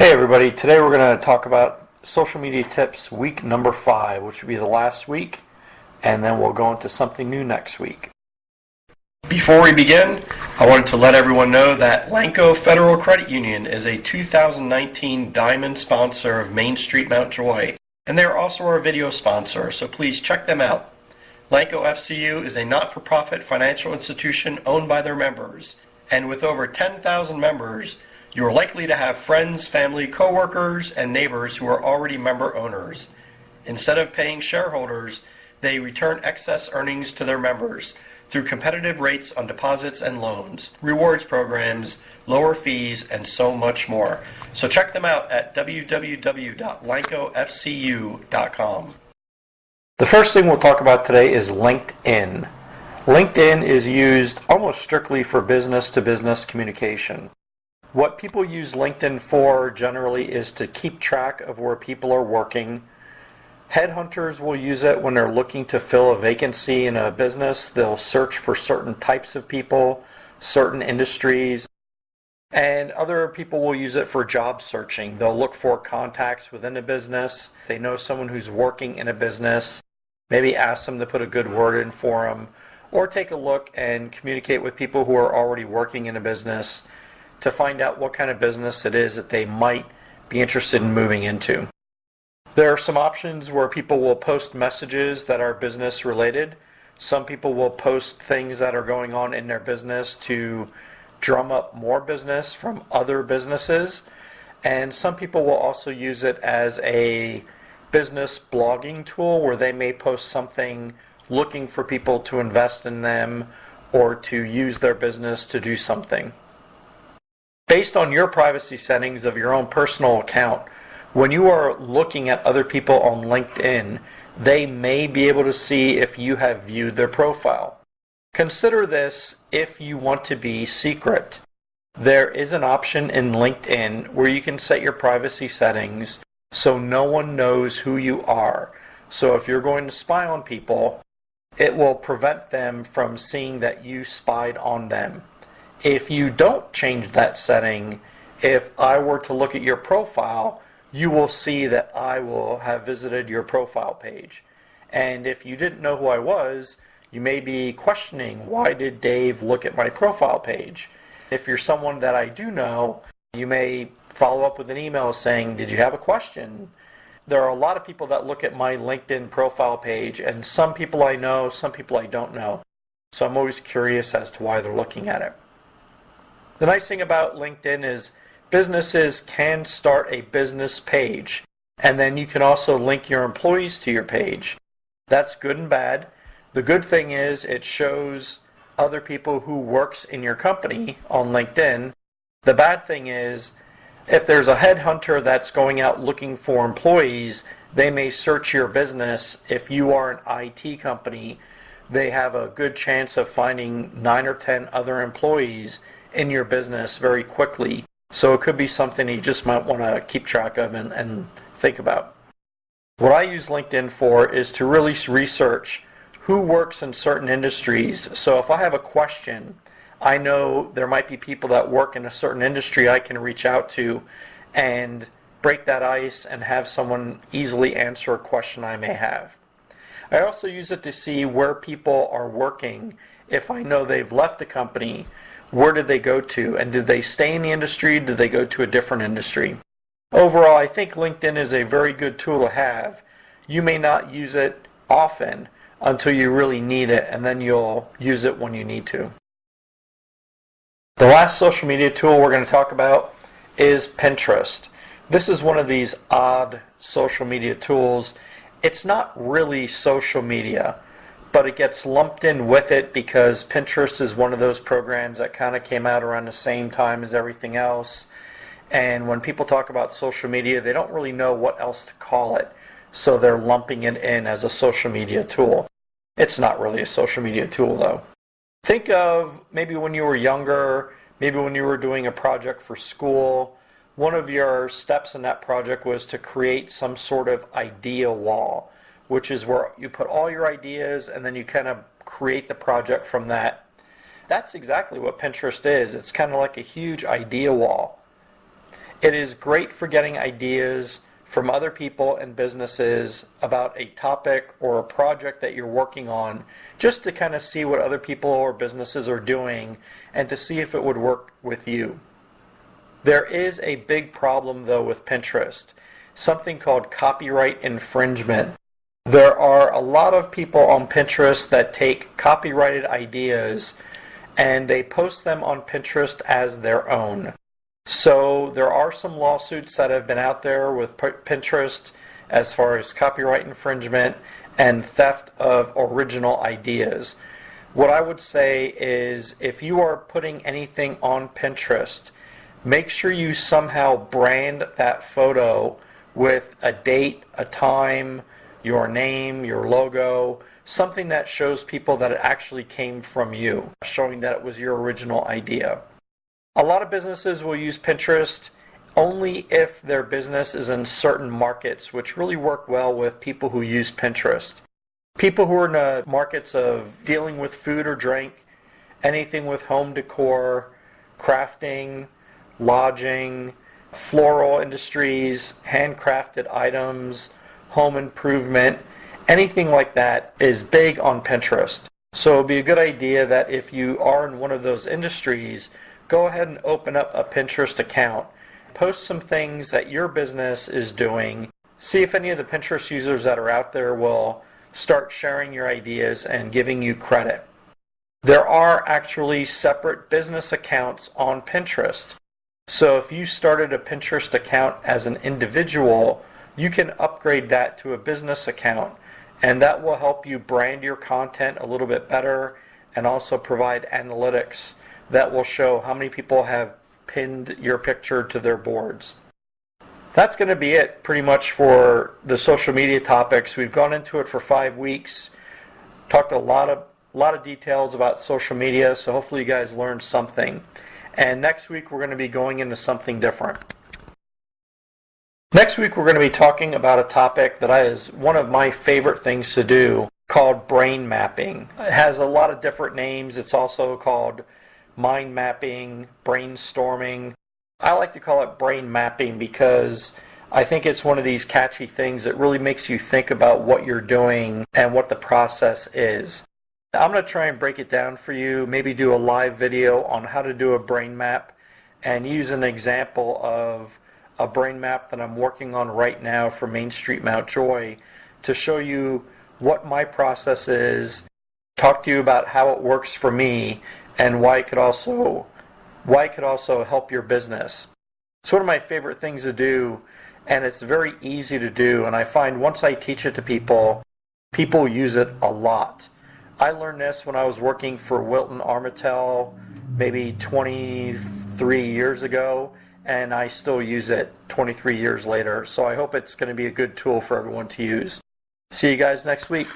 Hey everybody, today we're going to talk about social media tips week number 5, which will be the last week, and then we'll go into something new next week. Before we begin, I wanted to let everyone know that Lanco Federal Credit Union is a 2019 Diamond sponsor of Main Street Mount Joy, and they are also our video sponsor, so please check them out. Lanco FCU is a not-for-profit financial institution owned by their members, and with over 10,000 members, you are likely to have friends, family, coworkers, and neighbors who are already member owners. Instead of paying shareholders, they return excess earnings to their members through competitive rates on deposits and loans, rewards programs, lower fees, and so much more. So check them out at www.lancofcu.com. The first thing we'll talk about today is LinkedIn. LinkedIn is used almost strictly for business-to-business communication. What people use LinkedIn for generally is to keep track of where people are working. Headhunters will use it when they're looking to fill a vacancy in a business. They'll search for certain types of people, certain industries, and other people will use it for job searching. They'll look for contacts within a business. They know someone who's working in a business, maybe ask them to put a good word in for them, or take a look and communicate with people who are already working in a business to find out what kind of business it is that they might be interested in moving into. There are some options where people will post messages that are business related. Some people will post things that are going on in their business to drum up more business from other businesses. And some people will also use it as a business blogging tool where they may post something looking for people to invest in them or to use their business to do something. Based on your privacy settings of your own personal account, when you are looking at other people on LinkedIn, they may be able to see if you have viewed their profile. Consider this if you want to be secret. There is an option in LinkedIn where you can set your privacy settings so no one knows who you are. So if you're going to spy on people, it will prevent them from seeing that you spied on them. If you don't change that setting, if I were to look at your profile, you will see that I will have visited your profile page. And if you didn't know who I was, you may be questioning, why did Dave look at my profile page? If you're someone that I do know, you may follow up with an email saying, did you have a question? There are a lot of people that look at my LinkedIn profile page, and some people I know, some people I don't know. So I'm always curious as to why they're looking at it. The nice thing about LinkedIn is businesses can start a business page, and then you can also link your employees to your page. That's good and bad. The good thing is it shows other people who works in your company on LinkedIn. The bad thing is if there's a headhunter that's going out looking for employees, they may search your business. If you are an IT company, they have a good chance of finding 9 or 10 other employees in your business very quickly. So it could be something you just might want to keep track of and think about. What I use LinkedIn for is to really research who works in certain industries. So if I have a question, I know there might be people that work in a certain industry I can reach out to and break that ice and have someone easily answer a question I may have. I also use it to see where people are working. If I know they've left a company, where did they go to? And did they stay in the industry? Did they go to a different industry? Overall, I think LinkedIn is a very good tool to have. You may not use it often until you really need it, and then you'll use it when you need to. The last social media tool we're going to talk about is Pinterest. This is one of these odd social media tools. It's not really social media, but it gets lumped in with it because Pinterest is one of those programs that kind of came out around the same time as everything else. And when people talk about social media, they don't really know what else to call it. So they're lumping it in as a social media tool. It's not really a social media tool though. Think of maybe when you were younger, maybe when you were doing a project for school. One of your steps in that project was to create some sort of idea wall, which is where you put all your ideas and then you kind of create the project from that. That's exactly what Pinterest is. It's kind of like a huge idea wall. It is great for getting ideas from other people and businesses about a topic or a project that you're working on, just to kind of see what other people or businesses are doing and to see if it would work with you. There is a big problem though with Pinterest, something called copyright infringement. There are a lot of people on Pinterest that take copyrighted ideas and they post them on Pinterest as their own. So there are some lawsuits that have been out there with Pinterest as far as copyright infringement and theft of original ideas. What I would say is if you are putting anything on Pinterest, make sure you somehow brand that photo with a date, a time, your name, your logo, something that shows people that it actually came from you, showing that it was your original idea. A lot of businesses will use Pinterest only if their business is in certain markets, which really work well with people who use Pinterest. People who are in the markets of dealing with food or drink, anything with home decor, crafting, lodging, floral industries, handcrafted items, home improvement, anything like that is big on Pinterest. So it would be a good idea that if you are in one of those industries, go ahead and open up a Pinterest account. Post some things that your business is doing. See if any of the Pinterest users that are out there will start sharing your ideas and giving you credit. There are actually separate business accounts on Pinterest. So if you started a Pinterest account as an individual, you can upgrade that to a business account, and that will help you brand your content a little bit better and also provide analytics that will show how many people have pinned your picture to their boards. That's going to be it pretty much for the social media topics. We've gone into it for 5 weeks, talked a lot of details about social media, so hopefully you guys learned something. And next week we're going to be going into something different. Next week we're going to be talking about a topic that is one of my favorite things to do, called brain mapping. It has a lot of different names. It's also called mind mapping, brainstorming. I like to call it brain mapping because I think it's one of these catchy things that really makes you think about what you're doing and what the process is. I'm going to try and break it down for you, maybe do a live video on how to do a brain map and use an example of a brain map that I'm working on right now for Main Street Mount Joy to show you what my process is, talk to you about how it works for me, and why it could also help your business. It's one of my favorite things to do, and it's very easy to do, and I find once I teach it to people, people use it a lot. I learned this when I was working for Wilton Armitel maybe 23 years ago, and I still use it 23 years later, so I hope it's going to be a good tool for everyone to use. See you guys next week.